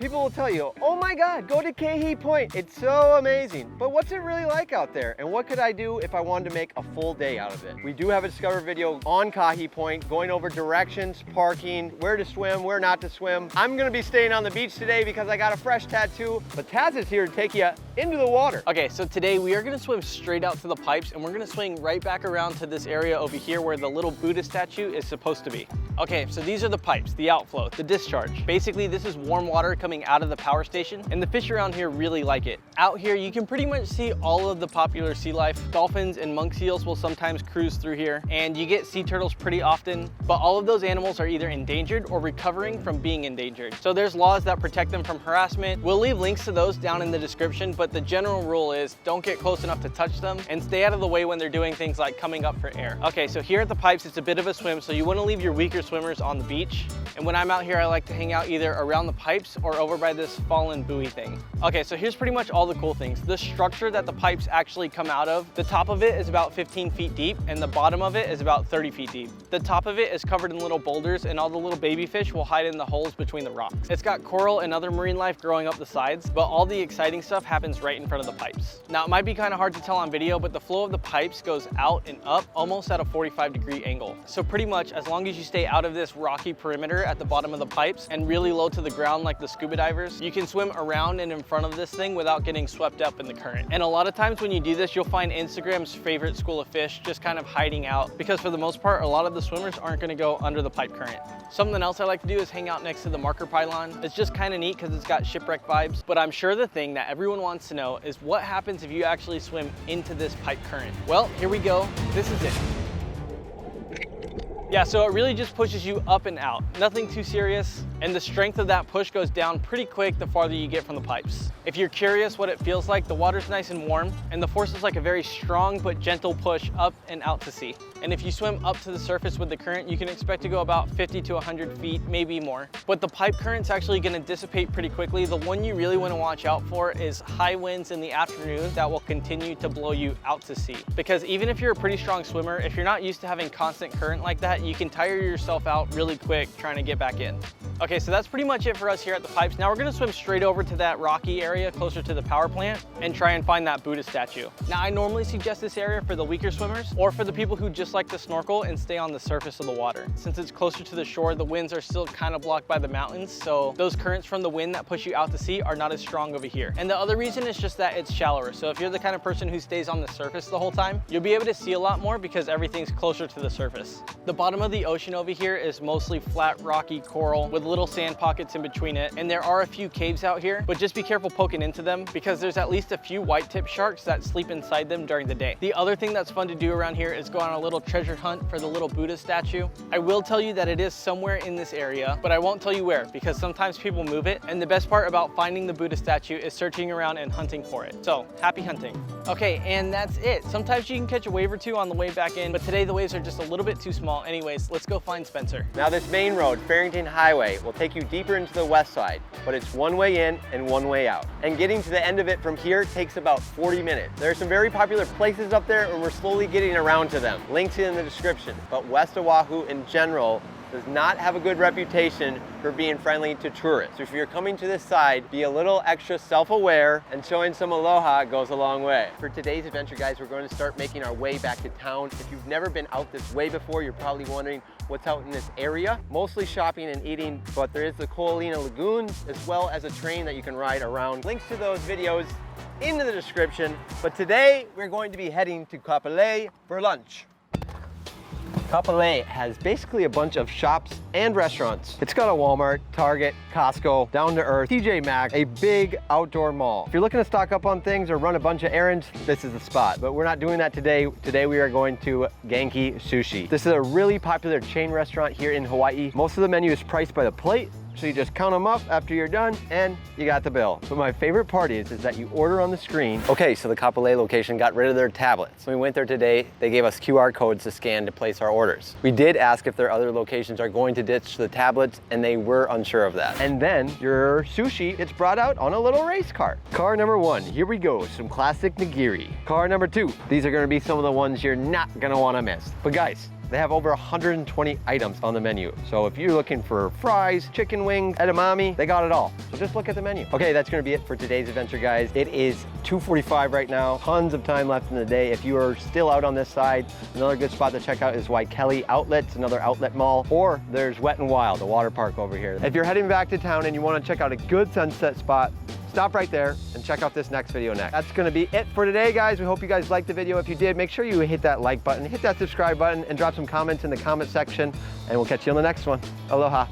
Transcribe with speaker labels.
Speaker 1: People will tell you, oh my God, go to Kahe Point. It's so amazing. But what's it really like out there? And what could I do if I wanted to make a full day out of it? We do have a Discover video on Kahe Point, going over directions, parking, where to swim, where not to swim. I'm gonna be staying on the beach today because I got a fresh tattoo, but Taz is here to take you into the water.
Speaker 2: Okay, so today we are gonna swim straight out to the pipes and we're gonna swing right back around to this area over here where the little Buddha statue is supposed to be. Okay, so these are the pipes, the outflow, the discharge. Basically, this is warm water coming out of the power station, and the fish around here really like it. Out here, you can pretty much see all of the popular sea life. Dolphins and monk seals will sometimes cruise through here, and you get sea turtles pretty often, but all of those animals are either endangered or recovering from being endangered. So there's laws that protect them from harassment. We'll leave links to those down in the description, but the general rule is don't get close enough to touch them and stay out of the way when they're doing things like coming up for air. Okay, so here at the pipes, it's a bit of a swim, so you wanna leave your weaker swimmers on the beach. And when I'm out here, I like to hang out either around the pipes or over by this fallen buoy thing. Okay, so here's pretty much all the cool things. The structure that the pipes actually come out of, the top of it is about 15 feet deep and the bottom of it is about 30 feet deep. The top of it is covered in little boulders and all the little baby fish will hide in the holes between the rocks. It's got coral and other marine life growing up the sides, but all the exciting stuff happens right in front of the pipes. Now, it might be kind of hard to tell on video, but the flow of the pipes goes out and up almost at a 45-degree angle. So pretty much as long as you stay out of this rocky perimeter at the bottom of the pipes and really low to the ground like the scuba divers, you can swim around and in front of this thing without getting swept up in the current. And a lot of times when you do this, you'll find Instagram's favorite school of fish just kind of hiding out, because for the most part, a lot of the swimmers aren't gonna go under the pipe current. Something else I like to do is hang out next to the marker pylon. It's just kind of neat because it's got shipwreck vibes, but I'm sure the thing that everyone wants to know is what happens if you actually swim into this pipe current. Well, here we go. This is it. Yeah, so it really just pushes you up and out. Nothing too serious. And the strength of that push goes down pretty quick the farther you get from the pipes. If you're curious what it feels like, the water's nice and warm, and the force is like a very strong but gentle push up and out to sea. And if you swim up to the surface with the current, you can expect to go about 50 to 100 feet, maybe more. But the pipe current's actually gonna dissipate pretty quickly. The one you really wanna watch out for is high winds in the afternoon that will continue to blow you out to sea. Because even if you're a pretty strong swimmer, if you're not used to having constant current like that, you can tire yourself out really quick trying to get back in. Okay, so that's pretty much it for us here at the pipes. Now we're gonna swim straight over to that rocky area closer to the power plant and try and find that Buddha statue. Now I normally suggest this area for the weaker swimmers or for the people who just like to snorkel and stay on the surface of the water. Since it's closer to the shore, the winds are still kind of blocked by the mountains, so those currents from the wind that push you out to sea are not as strong over here. And the other reason is just that it's shallower. So if you're the kind of person who stays on the surface the whole time, you'll be able to see a lot more because everything's closer to the surface. The bottom of the ocean over here is mostly flat, rocky coral with little sand pockets in between it. And there are a few caves out here, but just be careful poking into them because there's at least a few white-tip sharks that sleep inside them during the day. The other thing that's fun to do around here is go on a little treasure hunt for the little Buddha statue. I will tell you that it is somewhere in this area, but I won't tell you where because sometimes people move it. And the best part about finding the Buddha statue is searching around and hunting for it. So happy hunting. Okay, and that's it. Sometimes you can catch a wave or two on the way back in, but today the waves are just a little bit too small. Anyways, let's go find Spencer.
Speaker 1: Now this main road, Farrington Highway, will take you deeper into the west side, but it's one way in and one way out. And getting to the end of it from here takes about 40 minutes. There are some very popular places up there and we're slowly getting around to them. Links in the description. But West Oahu in general does not have a good reputation for being friendly to tourists. So if you're coming to this side, be a little extra self-aware, and showing some aloha goes a long way. For today's adventure, guys, we're going to start making our way back to town. If you've never been out this way before, you're probably wondering what's out in this area. Mostly shopping and eating, but there is the Ko'olina Lagoon, as well as a train that you can ride around. Links to those videos in the description. But today, we're going to be heading to Kapolei for lunch. Kapolei has basically a bunch of shops and restaurants. It's got a Walmart, Target, Costco, Down to Earth, TJ Maxx, a big outdoor mall. If you're looking to stock up on things or run a bunch of errands, this is the spot. But we're not doing that today. Today we are going to Genki Sushi. This is a really popular chain restaurant here in Hawaii. Most of the menu is priced by the plate, so you just count them up after you're done and you got the bill. But my favorite part is that you order on the screen. Okay, so the Kapolei location got rid of their tablets. When we went there today, they gave us QR codes to scan to place our orders. We did ask if their other locations are going to ditch the tablets, and they were unsure of that. And then your sushi gets brought out on a little race cart. Car number one, here we go, some classic nigiri. Car number two, these are gonna be some of the ones you're not gonna wanna miss. But guys, They have over 120 items on the menu. So if you're looking for fries, chicken wings, edamame, they got it all. So just look at the menu. Okay, that's gonna be it for today's adventure, guys. It is 2:45 right now. Tons of time left in the day. If you are still out on this side, another good spot to check out is Waikele Outlets, another outlet mall, or there's Wet n Wild, the water park over here. If you're heading back to town and you wanna check out a good sunset spot, stop right there and check out this next video next. That's gonna be it for today, guys. We hope you guys liked the video. If you did, make sure you hit that like button, hit that subscribe button, and drop some comments in the comment section, and we'll catch you on the next one. Aloha.